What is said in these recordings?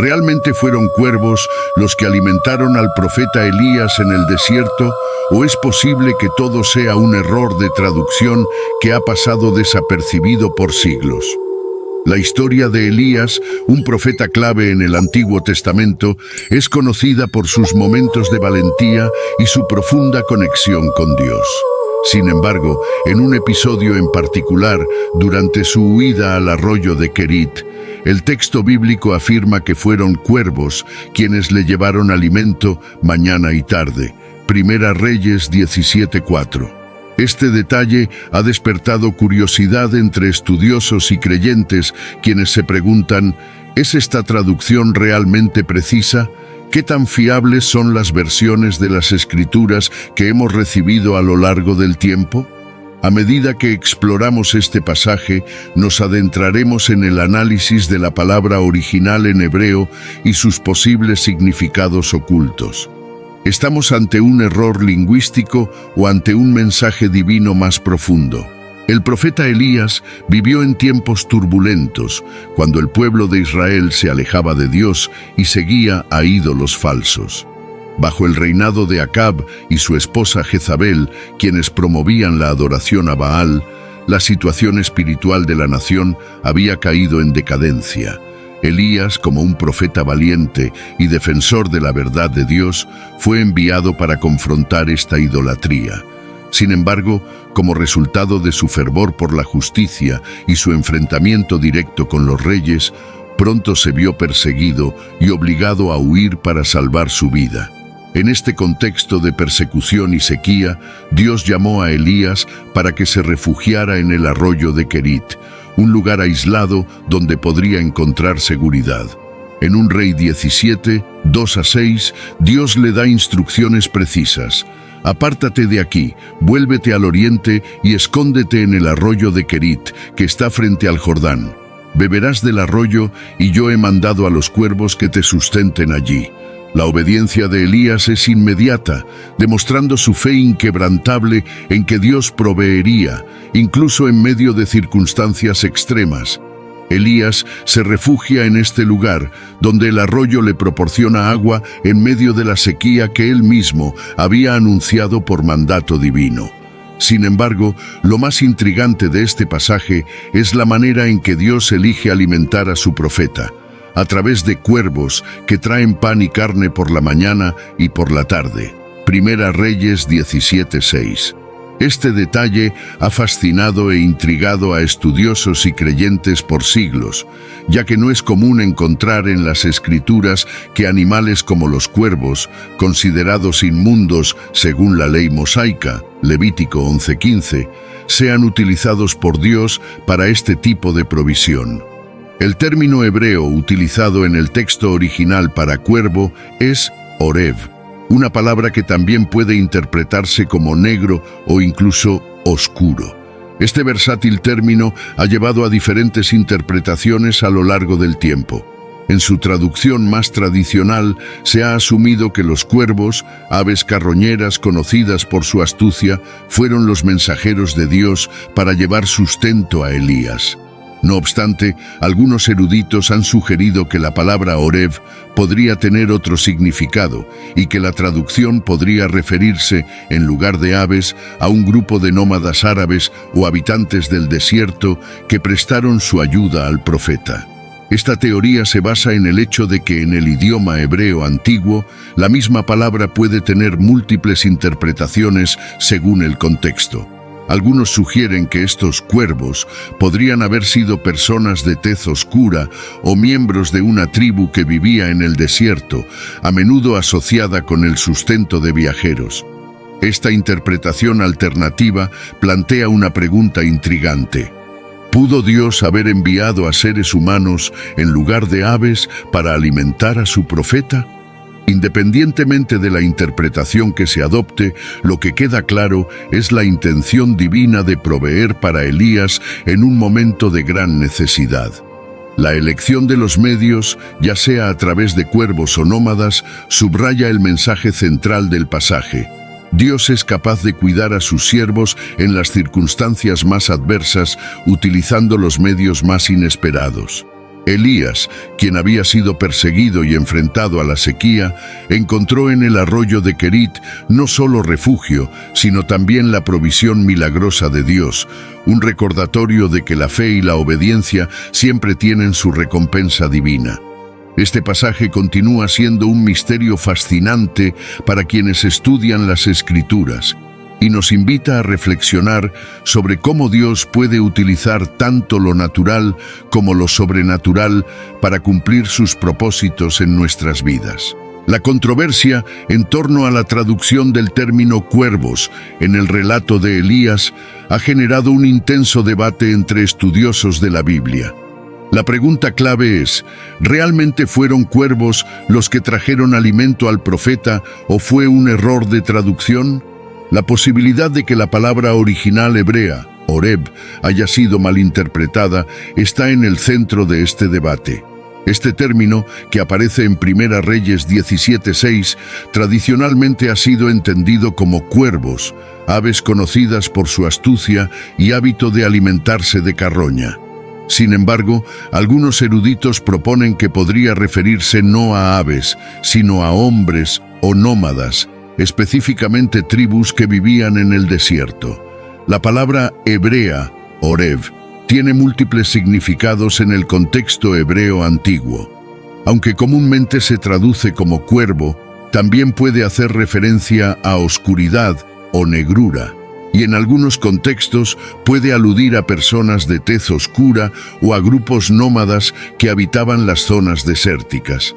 ¿Realmente fueron cuervos los que alimentaron al profeta Elías en el desierto? ¿O es posible que todo sea un error de traducción que ha pasado desapercibido por siglos? La historia de Elías, un profeta clave en el Antiguo Testamento, es conocida por sus momentos de valentía y su profunda conexión con Dios. Sin embargo, en un episodio en particular, durante su huida al arroyo de Kerit, el texto bíblico afirma que fueron cuervos quienes le llevaron alimento mañana y tarde. Primera Reyes 17:4. Este detalle ha despertado curiosidad entre estudiosos y creyentes, quienes se preguntan, ¿es esta traducción realmente precisa? ¿Qué tan fiables son las versiones de las Escrituras que hemos recibido a lo largo del tiempo? A medida que exploramos este pasaje, nos adentraremos en el análisis de la palabra original en hebreo y sus posibles significados ocultos. ¿Estamos ante un error lingüístico o ante un mensaje divino más profundo? El profeta Elías vivió en tiempos turbulentos, cuando el pueblo de Israel se alejaba de Dios y seguía a ídolos falsos. Bajo el reinado de Acab y su esposa Jezabel, quienes promovían la adoración a Baal, la situación espiritual de la nación había caído en decadencia. Elías, como un profeta valiente y defensor de la verdad de Dios, fue enviado para confrontar esta idolatría. Sin embargo, como resultado de su fervor por la justicia y su enfrentamiento directo con los reyes, pronto se vio perseguido y obligado a huir para salvar su vida. En este contexto de persecución y sequía, Dios llamó a Elías para que se refugiara en el arroyo de Kerit, un lugar aislado donde podría encontrar seguridad. En un Rey 17, 2-6, Dios le da instrucciones precisas. Apártate de aquí, vuélvete al oriente y escóndete en el arroyo de Kerit, que está frente al Jordán. Beberás del arroyo y yo he mandado a los cuervos que te sustenten allí. La obediencia de Elías es inmediata, demostrando su fe inquebrantable en que Dios proveería, incluso en medio de circunstancias extremas. Elías se refugia en este lugar, donde el arroyo le proporciona agua en medio de la sequía que él mismo había anunciado por mandato divino. Sin embargo, lo más intrigante de este pasaje es la manera en que Dios elige alimentar a su profeta, a través de cuervos que traen pan y carne por la mañana y por la tarde. Primera Reyes 17:6. Este detalle ha fascinado e intrigado a estudiosos y creyentes por siglos, ya que no es común encontrar en las Escrituras que animales como los cuervos, considerados inmundos según la ley mosaica, Levítico 11:15, sean utilizados por Dios para este tipo de provisión. El término hebreo utilizado en el texto original para cuervo es orev, una palabra que también puede interpretarse como negro o incluso oscuro. Este versátil término ha llevado a diferentes interpretaciones a lo largo del tiempo. En su traducción más tradicional, se ha asumido que los cuervos, aves carroñeras conocidas por su astucia, fueron los mensajeros de Dios para llevar sustento a Elías. No obstante, algunos eruditos han sugerido que la palabra orev podría tener otro significado y que la traducción podría referirse, en lugar de aves, a un grupo de nómadas árabes o habitantes del desierto que prestaron su ayuda al profeta. Esta teoría se basa en el hecho de que en el idioma hebreo antiguo, la misma palabra puede tener múltiples interpretaciones según el contexto. Algunos sugieren que estos cuervos podrían haber sido personas de tez oscura o miembros de una tribu que vivía en el desierto, a menudo asociada con el sustento de viajeros. Esta interpretación alternativa plantea una pregunta intrigante. ¿Pudo Dios haber enviado a seres humanos en lugar de aves para alimentar a su profeta? Independientemente de la interpretación que se adopte, lo que queda claro es la intención divina de proveer para Elías en un momento de gran necesidad. La elección de los medios, ya sea a través de cuervos o nómadas, subraya el mensaje central del pasaje. Dios es capaz de cuidar a sus siervos en las circunstancias más adversas, utilizando los medios más inesperados. Elías, quien había sido perseguido y enfrentado a la sequía, encontró en el arroyo de Querit no solo refugio, sino también la provisión milagrosa de Dios, un recordatorio de que la fe y la obediencia siempre tienen su recompensa divina. Este pasaje continúa siendo un misterio fascinante para quienes estudian las Escrituras y nos invita a reflexionar sobre cómo Dios puede utilizar tanto lo natural como lo sobrenatural para cumplir sus propósitos en nuestras vidas. La controversia en torno a la traducción del término cuervos en el relato de Elías ha generado un intenso debate entre estudiosos de la Biblia. La pregunta clave es, ¿realmente fueron cuervos los que trajeron alimento al profeta o fue un error de traducción? La posibilidad de que la palabra original hebrea, Oreb, haya sido malinterpretada está en el centro de este debate. Este término, que aparece en Primera Reyes 17:6, tradicionalmente ha sido entendido como cuervos, aves conocidas por su astucia y hábito de alimentarse de carroña. Sin embargo, algunos eruditos proponen que podría referirse no a aves, sino a hombres o nómadas, específicamente tribus que vivían en el desierto. La palabra hebrea, Oreb, tiene múltiples significados en el contexto hebreo antiguo. Aunque comúnmente se traduce como cuervo, también puede hacer referencia a oscuridad o negrura, y en algunos contextos puede aludir a personas de tez oscura o a grupos nómadas que habitaban las zonas desérticas.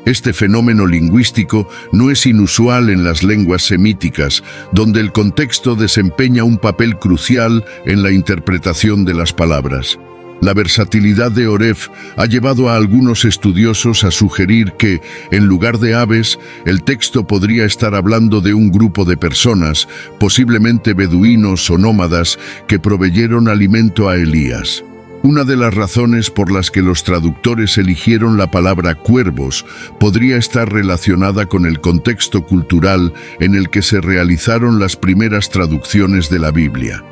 Este fenómeno lingüístico no es inusual en las lenguas semíticas, donde el contexto desempeña un papel crucial en la interpretación de las palabras. La versatilidad de Oreb ha llevado a algunos estudiosos a sugerir que, en lugar de aves, el texto podría estar hablando de un grupo de personas, posiblemente beduinos o nómadas, que proveyeron alimento a Elías. Una de las razones por las que los traductores eligieron la palabra cuervos podría estar relacionada con el contexto cultural en el que se realizaron las primeras traducciones de la Biblia.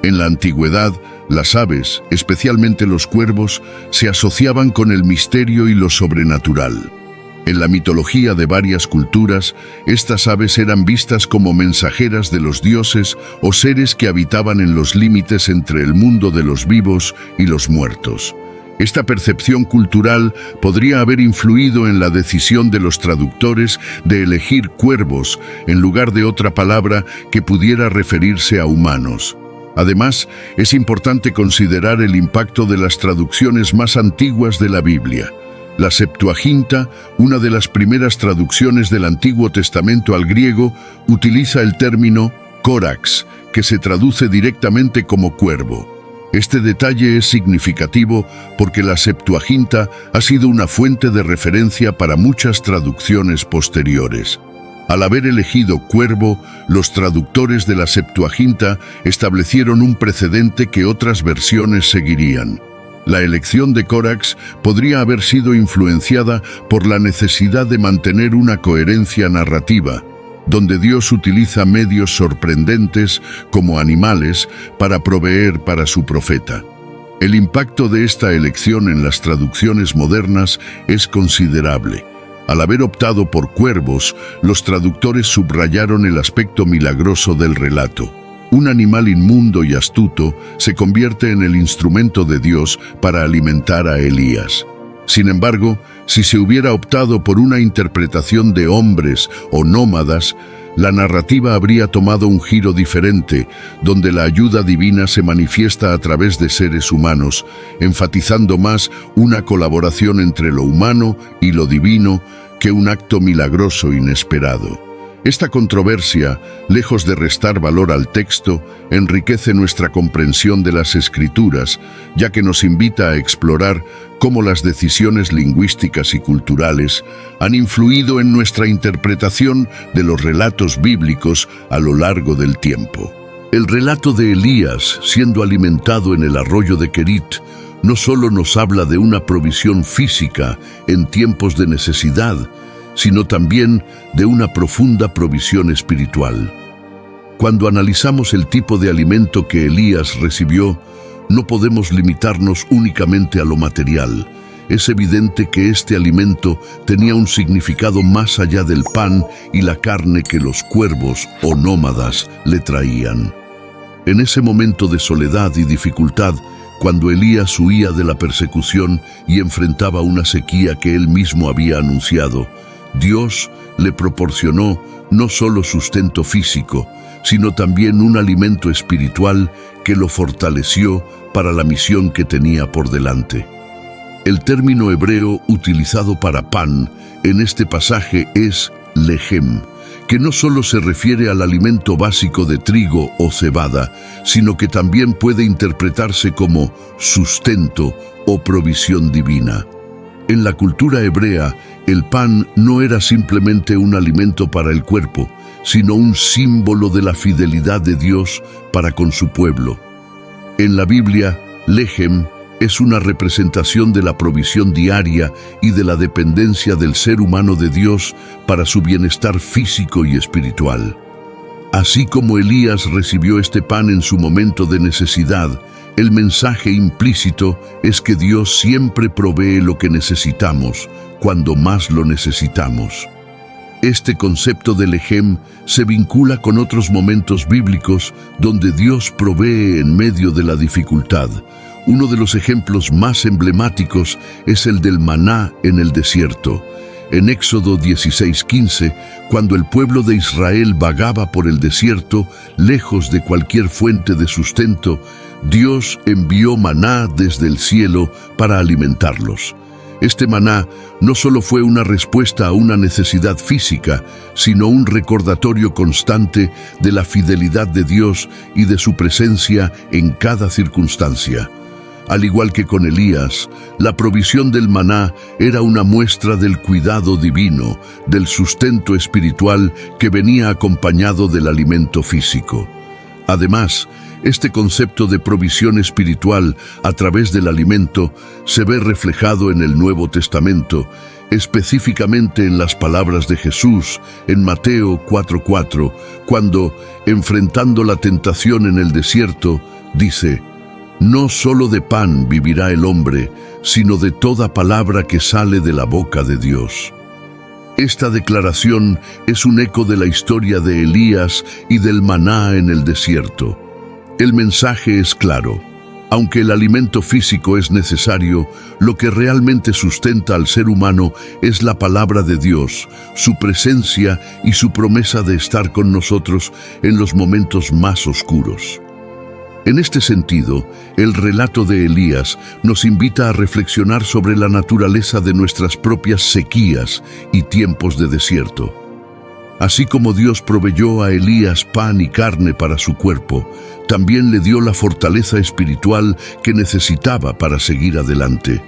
En la antigüedad, las aves, especialmente los cuervos, se asociaban con el misterio y lo sobrenatural. En la mitología de varias culturas, estas aves eran vistas como mensajeras de los dioses o seres que habitaban en los límites entre el mundo de los vivos y los muertos. Esta percepción cultural podría haber influido en la decisión de los traductores de elegir cuervos en lugar de otra palabra que pudiera referirse a humanos. Además, es importante considerar el impacto de las traducciones más antiguas de la Biblia. La Septuaginta, una de las primeras traducciones del Antiguo Testamento al griego, utiliza el término córax, que se traduce directamente como cuervo. Este detalle es significativo porque la Septuaginta ha sido una fuente de referencia para muchas traducciones posteriores. Al haber elegido cuervo, los traductores de la Septuaginta establecieron un precedente que otras versiones seguirían. La elección de córax podría haber sido influenciada por la necesidad de mantener una coherencia narrativa, donde Dios utiliza medios sorprendentes como animales para proveer para su profeta. El impacto de esta elección en las traducciones modernas es considerable. Al haber optado por cuervos, los traductores subrayaron el aspecto milagroso del relato. Un animal inmundo y astuto se convierte en el instrumento de Dios para alimentar a Elías. Sin embargo, si se hubiera optado por una interpretación de hombres o nómadas, la narrativa habría tomado un giro diferente, donde la ayuda divina se manifiesta a través de seres humanos, enfatizando más una colaboración entre lo humano y lo divino que un acto milagroso inesperado. Esta controversia, lejos de restar valor al texto, enriquece nuestra comprensión de las Escrituras, ya que nos invita a explorar cómo las decisiones lingüísticas y culturales han influido en nuestra interpretación de los relatos bíblicos a lo largo del tiempo. El relato de Elías siendo alimentado en el arroyo de Querit no solo nos habla de una provisión física en tiempos de necesidad, sino también de una profunda provisión espiritual. Cuando analizamos el tipo de alimento que Elías recibió, no podemos limitarnos únicamente a lo material, es evidente que este alimento tenía un significado más allá del pan y la carne que los cuervos o nómadas le traían. En ese momento de soledad y dificultad, cuando Elías huía de la persecución y enfrentaba una sequía que él mismo había anunciado, Dios le proporcionó no solo sustento físico, sino también un alimento espiritual que lo fortaleció para la misión que tenía por delante. El término hebreo utilizado para pan en este pasaje es lejem, que no solo se refiere al alimento básico de trigo o cebada, sino que también puede interpretarse como sustento o provisión divina. En la cultura hebrea, el pan no era simplemente un alimento para el cuerpo, sino un símbolo de la fidelidad de Dios para con su pueblo. En la Biblia, lejem es una representación de la provisión diaria y de la dependencia del ser humano de Dios para su bienestar físico y espiritual. Así como Elías recibió este pan en su momento de necesidad, el mensaje implícito es que Dios siempre provee lo que necesitamos, cuando más lo necesitamos. Este concepto de lejem se vincula con otros momentos bíblicos donde Dios provee en medio de la dificultad. Uno de los ejemplos más emblemáticos es el del maná en el desierto. En Éxodo 16:15, cuando el pueblo de Israel vagaba por el desierto, lejos de cualquier fuente de sustento, Dios envió maná desde el cielo para alimentarlos. Este maná no solo fue una respuesta a una necesidad física, sino un recordatorio constante de la fidelidad de Dios y de su presencia en cada circunstancia. Al igual que con Elías, la provisión del maná era una muestra del cuidado divino, del sustento espiritual que venía acompañado del alimento físico. Además, este concepto de provisión espiritual a través del alimento se ve reflejado en el Nuevo Testamento, específicamente en las palabras de Jesús en Mateo 4:4, cuando, enfrentando la tentación en el desierto, dice: «No solo de pan vivirá el hombre, sino de toda palabra que sale de la boca de Dios». Esta declaración es un eco de la historia de Elías y del maná en el desierto. El mensaje es claro. Aunque el alimento físico es necesario, lo que realmente sustenta al ser humano es la palabra de Dios, su presencia y su promesa de estar con nosotros en los momentos más oscuros. En este sentido, el relato de Elías nos invita a reflexionar sobre la naturaleza de nuestras propias sequías y tiempos de desierto. Así como Dios proveyó a Elías pan y carne para su cuerpo, también le dio la fortaleza espiritual que necesitaba para seguir adelante.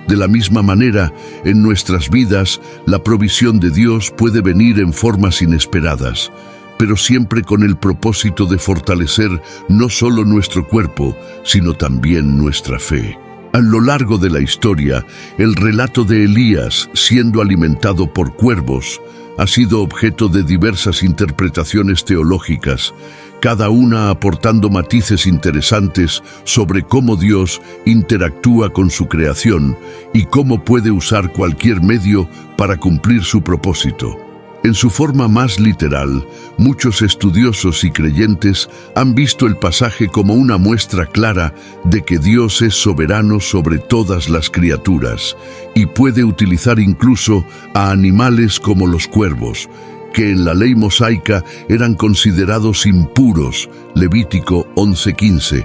De la misma manera, en nuestras vidas, la provisión de Dios puede venir en formas inesperadas, pero siempre con el propósito de fortalecer no solo nuestro cuerpo, sino también nuestra fe. A lo largo de la historia, el relato de Elías siendo alimentado por cuervos ha sido objeto de diversas interpretaciones teológicas, cada una aportando matices interesantes sobre cómo Dios interactúa con su creación y cómo puede usar cualquier medio para cumplir su propósito. En su forma más literal, muchos estudiosos y creyentes han visto el pasaje como una muestra clara de que Dios es soberano sobre todas las criaturas y puede utilizar incluso a animales como los cuervos, que en la ley mosaica eran considerados impuros, Levítico 11:15,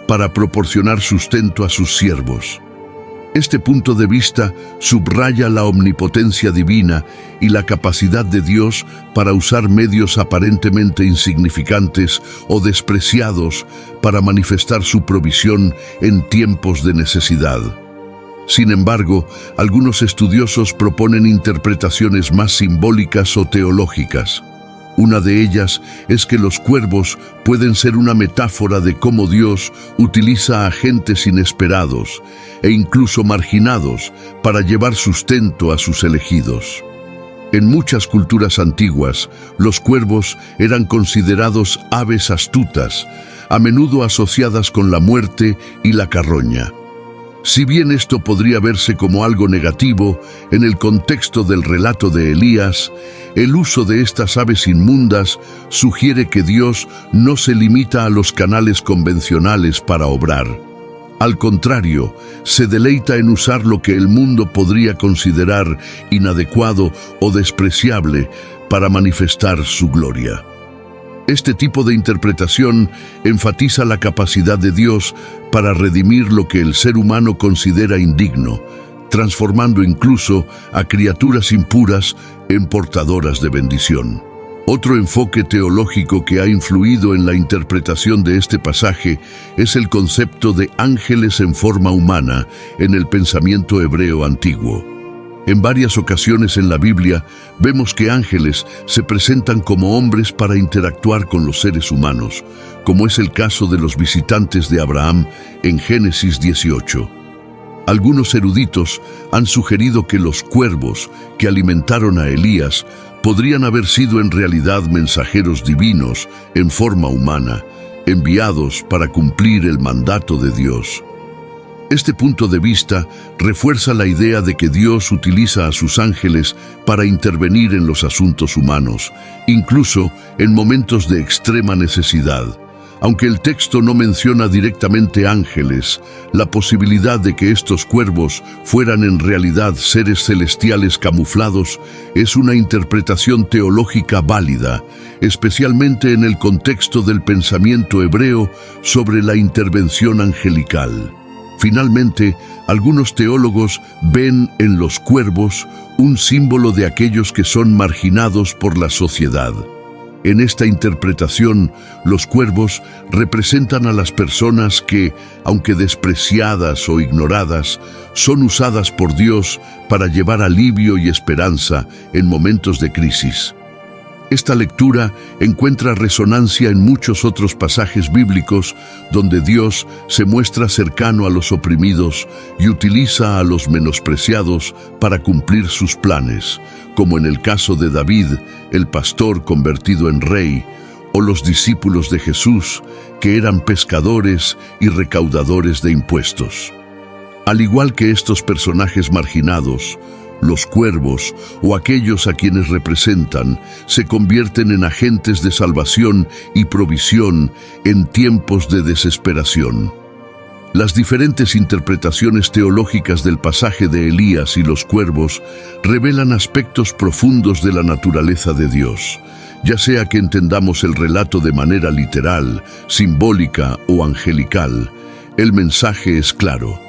para proporcionar sustento a sus siervos. Este punto de vista subraya la omnipotencia divina y la capacidad de Dios para usar medios aparentemente insignificantes o despreciados para manifestar su provisión en tiempos de necesidad. Sin embargo, algunos estudiosos proponen interpretaciones más simbólicas o teológicas. Una de ellas es que los cuervos pueden ser una metáfora de cómo Dios utiliza a agentes inesperados e incluso marginados para llevar sustento a sus elegidos. En muchas culturas antiguas, los cuervos eran considerados aves astutas, a menudo asociadas con la muerte y la carroña. Si bien esto podría verse como algo negativo, en el contexto del relato de Elías, el uso de estas aves inmundas sugiere que Dios no se limita a los canales convencionales para obrar. Al contrario, se deleita en usar lo que el mundo podría considerar inadecuado o despreciable para manifestar su gloria. Este tipo de interpretación enfatiza la capacidad de Dios para redimir lo que el ser humano considera indigno, transformando incluso a criaturas impuras en portadoras de bendición. Otro enfoque teológico que ha influido en la interpretación de este pasaje es el concepto de ángeles en forma humana en el pensamiento hebreo antiguo. En varias ocasiones en la Biblia vemos que ángeles se presentan como hombres para interactuar con los seres humanos, como es el caso de los visitantes de Abraham en Génesis 18. Algunos eruditos han sugerido que los cuervos que alimentaron a Elías podrían haber sido en realidad mensajeros divinos en forma humana, enviados para cumplir el mandato de Dios. Este punto de vista refuerza la idea de que Dios utiliza a sus ángeles para intervenir en los asuntos humanos, incluso en momentos de extrema necesidad. Aunque el texto no menciona directamente ángeles, la posibilidad de que estos cuervos fueran en realidad seres celestiales camuflados es una interpretación teológica válida, especialmente en el contexto del pensamiento hebreo sobre la intervención angelical. Finalmente, algunos teólogos ven en los cuervos un símbolo de aquellos que son marginados por la sociedad. En esta interpretación, los cuervos representan a las personas que, aunque despreciadas o ignoradas, son usadas por Dios para llevar alivio y esperanza en momentos de crisis. Esta lectura encuentra resonancia en muchos otros pasajes bíblicos donde Dios se muestra cercano a los oprimidos y utiliza a los menospreciados para cumplir sus planes, como en el caso de David, el pastor convertido en rey, o los discípulos de Jesús, que eran pescadores y recaudadores de impuestos. Al igual que estos personajes marginados, los cuervos, o aquellos a quienes representan, se convierten en agentes de salvación y provisión en tiempos de desesperación. Las diferentes interpretaciones teológicas del pasaje de Elías y los cuervos revelan aspectos profundos de la naturaleza de Dios. Ya sea que entendamos el relato de manera literal, simbólica o angelical, el mensaje es claro.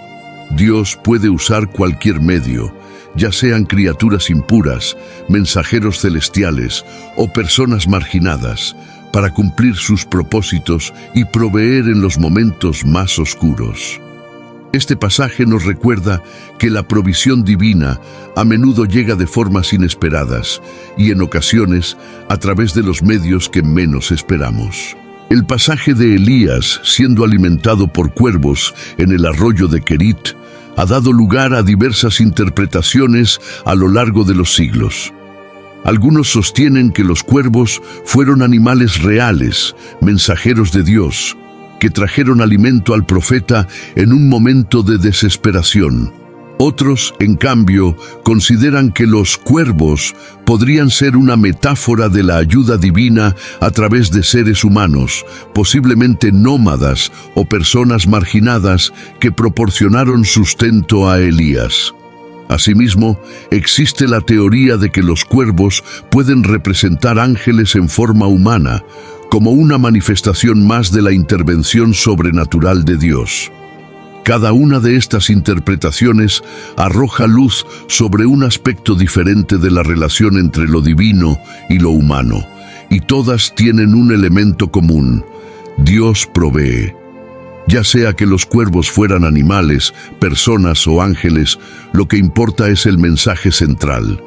Dios puede usar cualquier medio, ya sean criaturas impuras, mensajeros celestiales o personas marginadas, para cumplir sus propósitos y proveer en los momentos más oscuros. Este pasaje nos recuerda que la provisión divina a menudo llega de formas inesperadas y en ocasiones a través de los medios que menos esperamos. El pasaje de Elías siendo alimentado por cuervos en el arroyo de Querit ha dado lugar a diversas interpretaciones a lo largo de los siglos. Algunos sostienen que los cuervos fueron animales reales, mensajeros de Dios, que trajeron alimento al profeta en un momento de desesperación. Otros, en cambio, consideran que los cuervos podrían ser una metáfora de la ayuda divina a través de seres humanos, posiblemente nómadas o personas marginadas que proporcionaron sustento a Elías. Asimismo, existe la teoría de que los cuervos pueden representar ángeles en forma humana, como una manifestación más de la intervención sobrenatural de Dios. Cada una de estas interpretaciones arroja luz sobre un aspecto diferente de la relación entre lo divino y lo humano, y todas tienen un elemento común: Dios provee. Ya sea que los cuervos fueran animales, personas o ángeles, lo que importa es el mensaje central.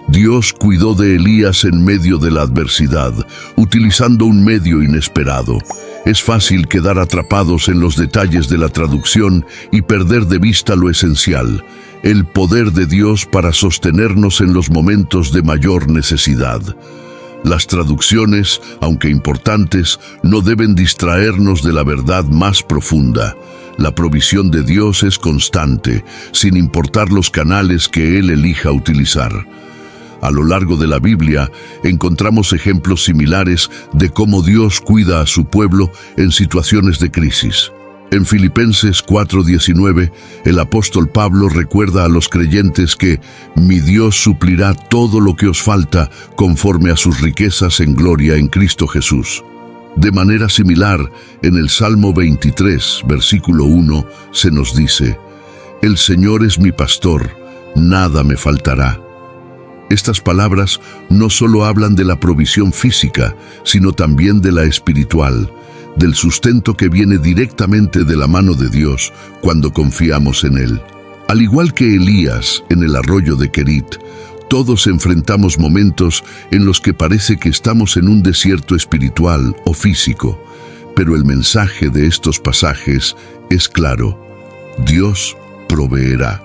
Dios cuidó de Elías en medio de la adversidad, utilizando un medio inesperado. Es fácil quedar atrapados en los detalles de la traducción y perder de vista lo esencial: el poder de Dios para sostenernos en los momentos de mayor necesidad. Las traducciones, aunque importantes, no deben distraernos de la verdad más profunda. La provisión de Dios es constante, sin importar los canales que Él elija utilizar. A lo largo de la Biblia encontramos ejemplos similares de cómo Dios cuida a su pueblo en situaciones de crisis. En Filipenses 4:19, el apóstol Pablo recuerda a los creyentes que «Mi Dios suplirá todo lo que os falta conforme a sus riquezas en gloria en Cristo Jesús». De manera similar, en el Salmo 23, versículo 1, se nos dice «El Señor es mi pastor, nada me faltará». Estas palabras no solo hablan de la provisión física, sino también de la espiritual, del sustento que viene directamente de la mano de Dios cuando confiamos en Él. Al igual que Elías en el arroyo de Querit, todos enfrentamos momentos en los que parece que estamos en un desierto espiritual o físico, pero el mensaje de estos pasajes es claro: Dios proveerá.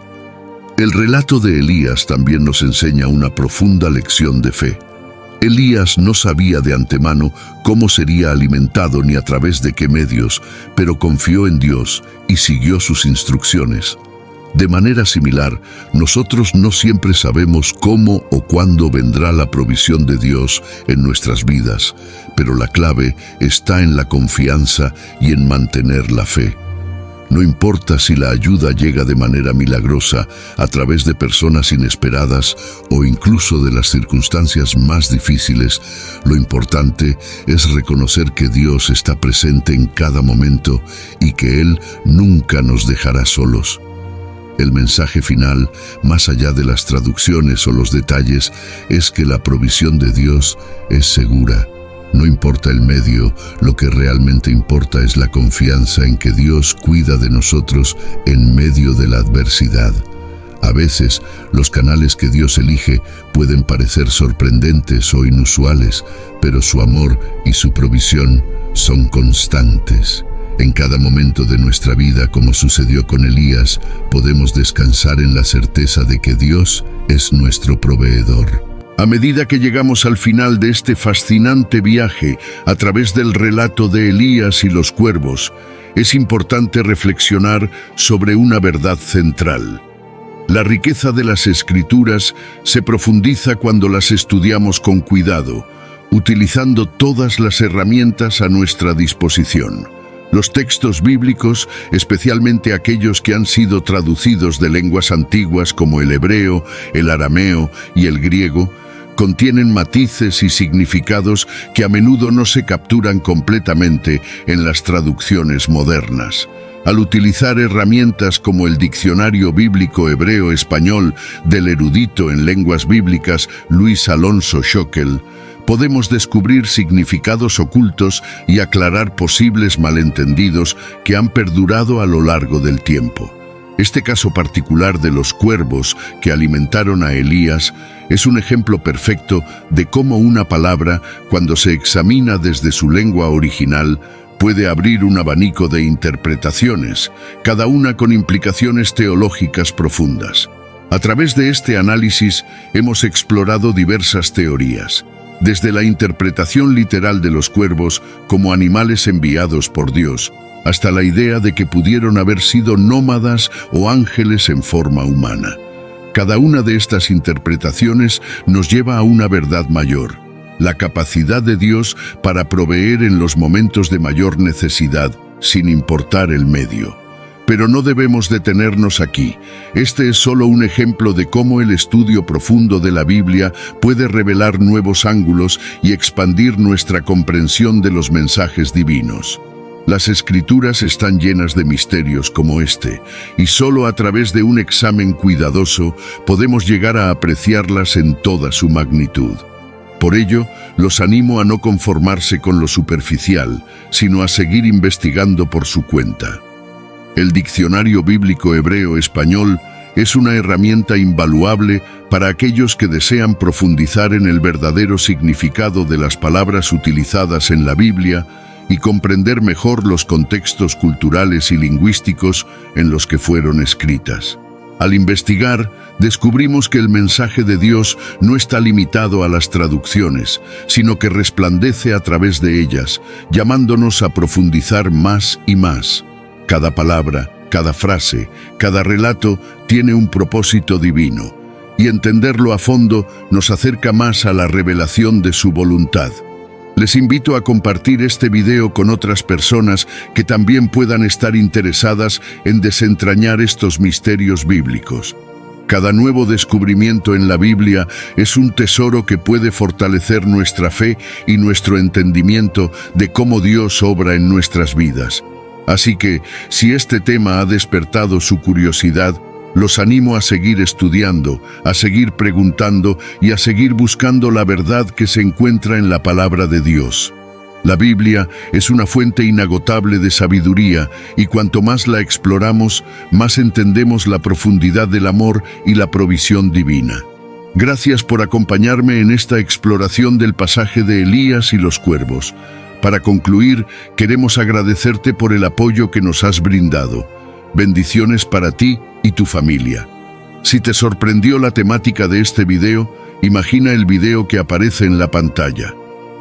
El relato de Elías también nos enseña una profunda lección de fe. Elías no sabía de antemano cómo sería alimentado ni a través de qué medios, pero confió en Dios y siguió sus instrucciones. De manera similar, nosotros no siempre sabemos cómo o cuándo vendrá la provisión de Dios en nuestras vidas, pero la clave está en la confianza y en mantener la fe. No importa si la ayuda llega de manera milagrosa, a través de personas inesperadas o incluso de las circunstancias más difíciles, lo importante es reconocer que Dios está presente en cada momento y que Él nunca nos dejará solos. El mensaje final, más allá de las traducciones o los detalles, es que la provisión de Dios es segura. No importa el medio, lo que realmente importa es la confianza en que Dios cuida de nosotros en medio de la adversidad. A veces, los canales que Dios elige pueden parecer sorprendentes o inusuales, pero su amor y su provisión son constantes. En cada momento de nuestra vida, como sucedió con Elías, podemos descansar en la certeza de que Dios es nuestro proveedor. A medida que llegamos al final de este fascinante viaje a través del relato de Elías y los cuervos, es importante reflexionar sobre una verdad central. La riqueza de las Escrituras se profundiza cuando las estudiamos con cuidado, utilizando todas las herramientas a nuestra disposición. Los textos bíblicos, especialmente aquellos que han sido traducidos de lenguas antiguas como el hebreo, el arameo y el griego, contienen matices y significados que a menudo no se capturan completamente en las traducciones modernas. Al utilizar herramientas como el Diccionario Bíblico Hebreo-Español del erudito en lenguas bíblicas Luis Alonso Schockel, podemos descubrir significados ocultos y aclarar posibles malentendidos que han perdurado a lo largo del tiempo. Este caso particular de los cuervos que alimentaron a Elías es un ejemplo perfecto de cómo una palabra, cuando se examina desde su lengua original, puede abrir un abanico de interpretaciones, cada una con implicaciones teológicas profundas. A través de este análisis hemos explorado diversas teorías, desde la interpretación literal de los cuervos como animales enviados por Dios, hasta la idea de que pudieron haber sido nómadas o ángeles en forma humana. Cada una de estas interpretaciones nos lleva a una verdad mayor: la capacidad de Dios para proveer en los momentos de mayor necesidad, sin importar el medio. Pero no debemos detenernos aquí. Este es solo un ejemplo de cómo el estudio profundo de la Biblia puede revelar nuevos ángulos y expandir nuestra comprensión de los mensajes divinos. Las Escrituras están llenas de misterios como este, y solo a través de un examen cuidadoso podemos llegar a apreciarlas en toda su magnitud. Por ello, los animo a no conformarse con lo superficial, sino a seguir investigando por su cuenta. El Diccionario Bíblico Hebreo-Español es una herramienta invaluable para aquellos que desean profundizar en el verdadero significado de las palabras utilizadas en la Biblia y comprender mejor los contextos culturales y lingüísticos en los que fueron escritas. Al investigar, descubrimos que el mensaje de Dios no está limitado a las traducciones, sino que resplandece a través de ellas, llamándonos a profundizar más y más. Cada palabra, cada frase, cada relato tiene un propósito divino, y entenderlo a fondo nos acerca más a la revelación de su voluntad. Les invito a compartir este video con otras personas que también puedan estar interesadas en desentrañar estos misterios bíblicos. Cada nuevo descubrimiento en la Biblia es un tesoro que puede fortalecer nuestra fe y nuestro entendimiento de cómo Dios obra en nuestras vidas. Así que, si este tema ha despertado su curiosidad, los animo a seguir estudiando, a seguir preguntando y a seguir buscando la verdad que se encuentra en la palabra de Dios. La Biblia es una fuente inagotable de sabiduría y cuanto más la exploramos, más entendemos la profundidad del amor y la provisión divina. Gracias por acompañarme en esta exploración del pasaje de Elías y los cuervos. Para concluir, queremos agradecerte por el apoyo que nos has brindado. Bendiciones para ti y tu familia. Si te sorprendió la temática de este video, imagina el video que aparece en la pantalla.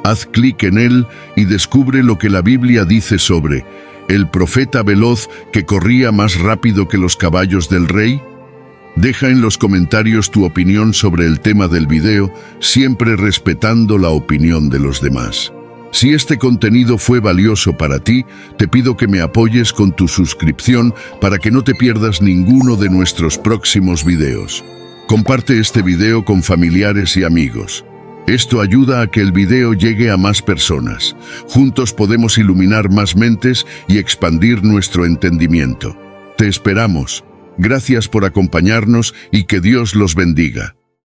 Haz clic en él y descubre lo que la Biblia dice sobre el profeta veloz que corría más rápido que los caballos del rey. Deja en los comentarios tu opinión sobre el tema del video, siempre respetando la opinión de los demás. Si este contenido fue valioso para ti, te pido que me apoyes con tu suscripción para que no te pierdas ninguno de nuestros próximos videos. Comparte este video con familiares y amigos. Esto ayuda a que el video llegue a más personas. Juntos podemos iluminar más mentes y expandir nuestro entendimiento. Te esperamos. Gracias por acompañarnos y que Dios los bendiga.